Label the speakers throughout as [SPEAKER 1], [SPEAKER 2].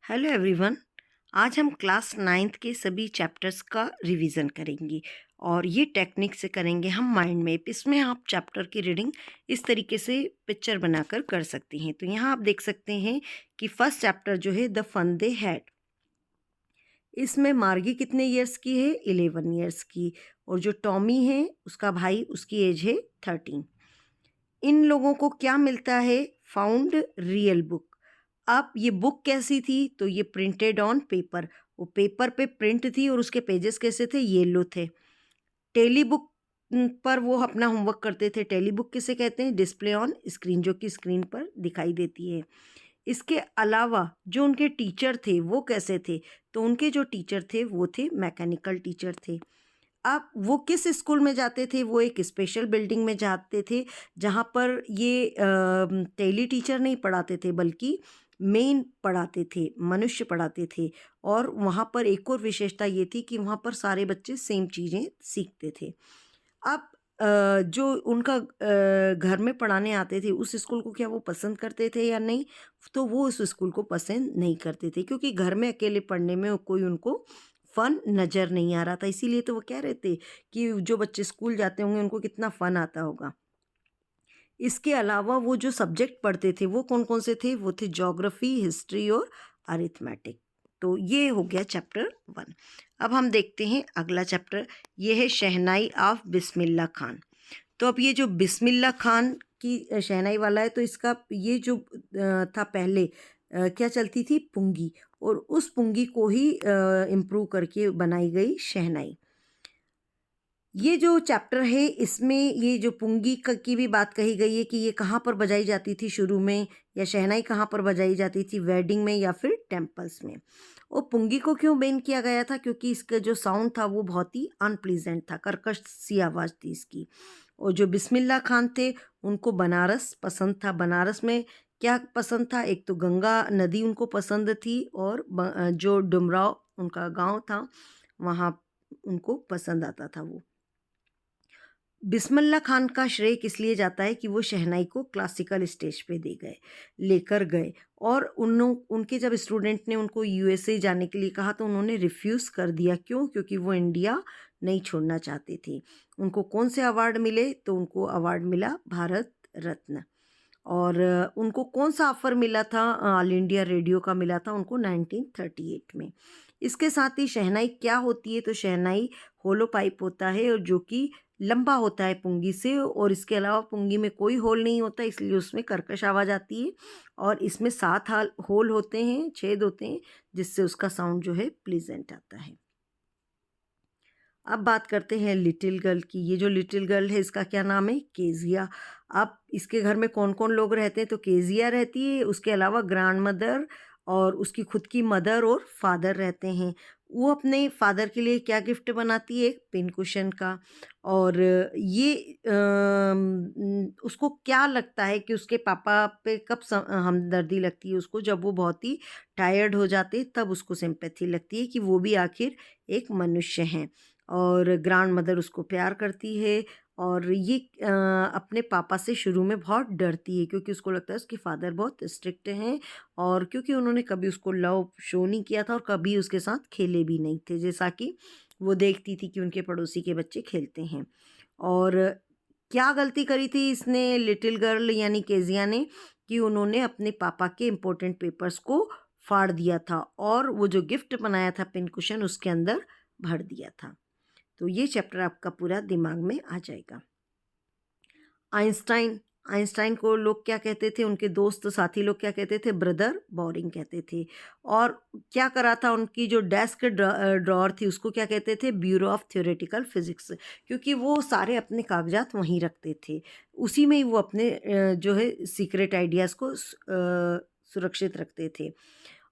[SPEAKER 1] Hello everyone. आज हम class ninth के सभी चैप्टर्स का रिवीजन करेंगे और ये टेक्निक से करेंगे हम माइंड मैप। इसमें आप चैप्टर की रीडिंग इस तरीके से पिक्चर बनाकर कर सकती हैं। तो यहाँ आप देख सकते हैं कि फर्स्ट चैप्टर जो है द फन दे हैड, इसमें मार्गी कितने ईयर्स की है? 11 ईयर्स की। और जो टॉमी है उसका भाई, उसकी एज है 13। इन लोगों को क्या मिलता है? Found real book. अब ये बुक कैसी थी? तो ये प्रिंटेड ऑन पेपर, वो पेपर पे प्रिंट थी और उसके पेजेस कैसे थे? येलो थे। टेली बुक पर वो अपना होमवर्क करते थे। टेली बुक किसे कहते हैं? डिस्प्ले ऑन स्क्रीन, जो कि स्क्रीन पर दिखाई देती है। इसके अलावा जो उनके टीचर थे वो कैसे थे? तो उनके जो टीचर थे वो थे मैकेनिकल टीचर थे। अब वो किस स्कूल में जाते थे? वो एक स्पेशल बिल्डिंग में जाते थे जहाँ पर ये टेली टीचर नहीं पढ़ाते थे बल्कि मेन पढ़ाते थे, मनुष्य पढ़ाते थे। और वहाँ पर एक और विशेषता ये थी कि वहाँ पर सारे बच्चे सेम चीज़ें सीखते थे। अब जो उनका घर में पढ़ाने आते थे उस स्कूल को क्या वो पसंद करते थे या नहीं? तो वो उस स्कूल को पसंद नहीं करते थे क्योंकि घर में अकेले पढ़ने में कोई उनको फ़न नज़र नहीं आ रहा था। इसीलिए तो वो कह रहे थे कि जो बच्चे स्कूल जाते होंगे उनको कितना फ़न आता होगा। इसके अलावा वो जो सब्जेक्ट पढ़ते थे वो कौन-कौन से थे? वो थे ज्योग्राफी, हिस्ट्री और अरिथमेटिक। तो ये हो गया चैप्टर 1। अब हम देखते हैं अगला चैप्टर, ये है शहनाई ऑफ बिस्मिल्लाह खान। तो अब ये जो बिस्मिल्लाह खान की शहनाई वाला है, तो इसका ये जो था पहले क्या चलती थी? पुंगी। और उस पुंगी को ही इम्प्रूव करके बनाई गई शहनाई। ये जो चैप्टर है इसमें ये जो पुंगी की भी बात कही गई है कि ये कहाँ पर बजाई जाती थी शुरू में, या शहनाई कहाँ पर बजाई जाती थी? वेडिंग में या फिर टेम्पल्स में। और पुंगी को क्यों बैन किया गया था? क्योंकि इसका जो साउंड था वो बहुत ही अनप्लीजेंट था, कर्कश सी आवाज़ थी इसकी। और जो बिस्मिल्लाह खान थे उनको बनारस पसंद था। बनारस में क्या पसंद था? एक तो गंगा नदी उनको पसंद थी और जो डुमराव उनका गांव था वहाँ उनको पसंद आता था वो। बिस्मिल्लाह खान का श्रेय किस लिए जाता है? कि वो शहनाई को क्लासिकल स्टेज पे लेकर गए। और उनके जब स्टूडेंट ने उनको यूएसए जाने के लिए कहा तो उन्होंने रिफ्यूज़ कर दिया। क्यों? क्योंकि वो इंडिया नहीं छोड़ना चाहते थे। उनको कौन से अवार्ड मिले? तो उनको अवार्ड मिला भारत रत्न। और उनको कौन सा ऑफर मिला था? ऑल इंडिया रेडियो का मिला था उनको 1938 में। इसके साथ ही शहनाई क्या होती है? तो शहनाई होलो पाइप होता है और जो कि लंबा होता है पुंगी से, और इसके अलावा पुंगी में कोई होल नहीं होता इसलिए उसमें कर्कश आवाज़ आती है। और इसमें 7 होल होते हैं, छेद होते हैं, जिससे उसका साउंड जो है प्लीजेंट आता है। अब बात करते हैं लिटिल गर्ल की। ये जो लिटिल गर्ल है इसका क्या नाम है? केजिया। अब इसके घर में कौन कौन लोग रहते हैं? तो केजिया रहती है, उसके अलावा ग्रैंड मदर और उसकी खुद की मदर और फादर रहते हैं। वो अपने फादर के लिए क्या गिफ्ट बनाती है? एक पिन कुशन का। और ये उसको क्या लगता है कि उसके पापा पे कब हमदर्दी लगती है उसको? जब वो बहुत ही टायर्ड हो जाते तब उसको सिंपैथी लगती है कि वो भी आखिर एक मनुष्य हैं। और ग्रैंड मदर उसको प्यार करती है। और ये अपने पापा से शुरू में बहुत डरती है क्योंकि उसको लगता है उसके फादर बहुत स्ट्रिक्ट हैं, और क्योंकि उन्होंने कभी उसको लव शो नहीं किया था और कभी उसके साथ खेले भी नहीं थे, जैसा कि वो देखती थी कि उनके पड़ोसी के बच्चे खेलते हैं। और क्या गलती करी थी इसने, लिटिल गर्ल यानी केजिया ने, कि उन्होंने अपने पापा के इम्पोर्टेंट पेपर्स को फाड़ दिया था और वो जो गिफ्ट बनाया था पिन कुशन उसके अंदर भर दिया था। तो ये चैप्टर आपका पूरा दिमाग में आ जाएगा। आइंस्टाइन, आइंस्टाइन को लोग क्या कहते थे? उनके दोस्त साथी लोग क्या कहते थे? ब्रदर बोरिंग कहते थे। और क्या करा था? उनकी जो डेस्क ड्रॉअर थी उसको क्या कहते थे? ब्यूरो ऑफ थ्योरेटिकल फिजिक्स, क्योंकि वो सारे अपने कागजात वहीं रखते थे। उसी में ही वो अपने जो है सीक्रेट आइडियाज़ को सुरक्षित रखते थे।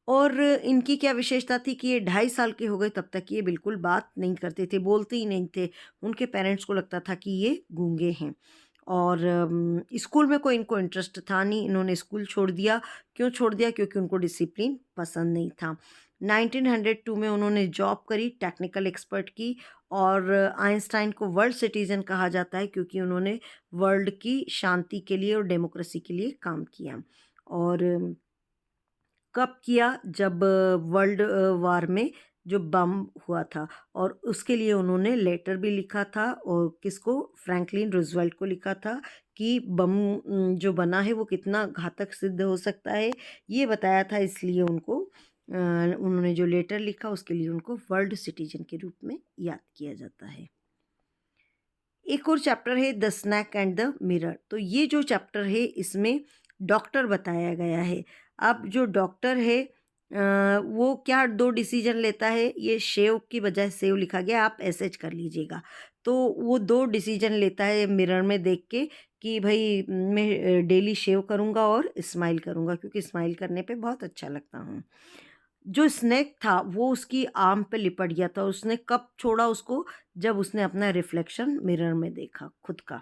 [SPEAKER 1] और इनकी क्या विशेषता थी कि ये 2.5 साल के हो गए तब तक ये बिल्कुल बात नहीं करते थे, बोलते ही नहीं थे। उनके पेरेंट्स को लगता था कि ये गूंगे हैं। और स्कूल में कोई इनको इंटरेस्ट था नहीं, इन्होंने स्कूल छोड़ दिया। क्यों छोड़ दिया? क्योंकि उनको डिसिप्लिन पसंद नहीं था। 1902 में उन्होंने जॉब करी टेक्निकल एक्सपर्ट की। और आइंस्टाइन को वर्ल्ड सिटीजन कहा जाता है क्योंकि उन्होंने वर्ल्ड की शांति के लिए और डेमोक्रेसी के लिए काम किया। और कब किया? जब वर्ल्ड वार में जो बम हुआ था, और उसके लिए उन्होंने लेटर भी लिखा था, और किसको? फ्रैंकलिन रूज़वेल्ट को लिखा था कि बम जो बना है वो कितना घातक सिद्ध हो सकता है, ये बताया था। इसलिए उनको उन्होंने जो लेटर लिखा उसके लिए उनको वर्ल्ड सिटीजन के रूप में याद किया जाता है। एक और चैप्टर है the snake and the mirror. तो ये जो चैप्टर है इसमें डॉक्टर बताया गया है। अब जो डॉक्टर है वो क्या 2 डिसीजन लेता है, ये शेव की बजाय सेव लिखा गया, आप एसएच कर लीजिएगा। तो वो 2 डिसीजन लेता है मिरर में देख के कि भई मैं डेली शेव करूँगा और स्माइल करूँगा, क्योंकि स्माइल करने पे बहुत अच्छा लगता हूँ। जो स्नेक था वो उसकी आर्म पे लिपट गया था। उसने कब छोड़ा उसको? जब उसने अपना रिफ्लेक्शन मिरर में देखा खुद का।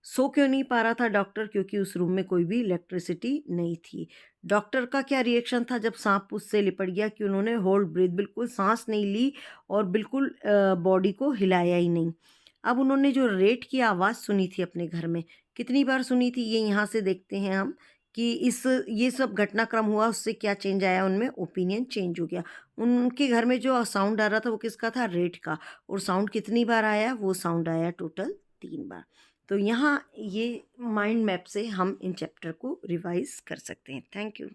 [SPEAKER 1] सो क्यों नहीं पा रहा था डॉक्टर? क्योंकि उस रूम में कोई भी इलेक्ट्रिसिटी नहीं थी। डॉक्टर का क्या रिएक्शन था जब सांप उससे लिपट गया? कि उन्होंने होल्ड ब्रीथ, बिल्कुल सांस नहीं ली और बिल्कुल बॉडी को हिलाया ही नहीं। अब उन्होंने जो रेट की आवाज़ सुनी थी अपने घर में, कितनी बार सुनी थी ये यहाँ से देखते हैं हम कि इस ये सब घटनाक्रम हुआ, उससे क्या चेंज आया उनमें? ओपिनियन चेंज हो गया। उनके घर में जो साउंड आ रहा था वो किसका था? रेट का। और साउंड कितनी बार आया? वो साउंड आया टोटल 3 बार। तो यहाँ ये माइंड मैप से हम इन चैप्टर को रिवाइज कर सकते हैं। Thank you.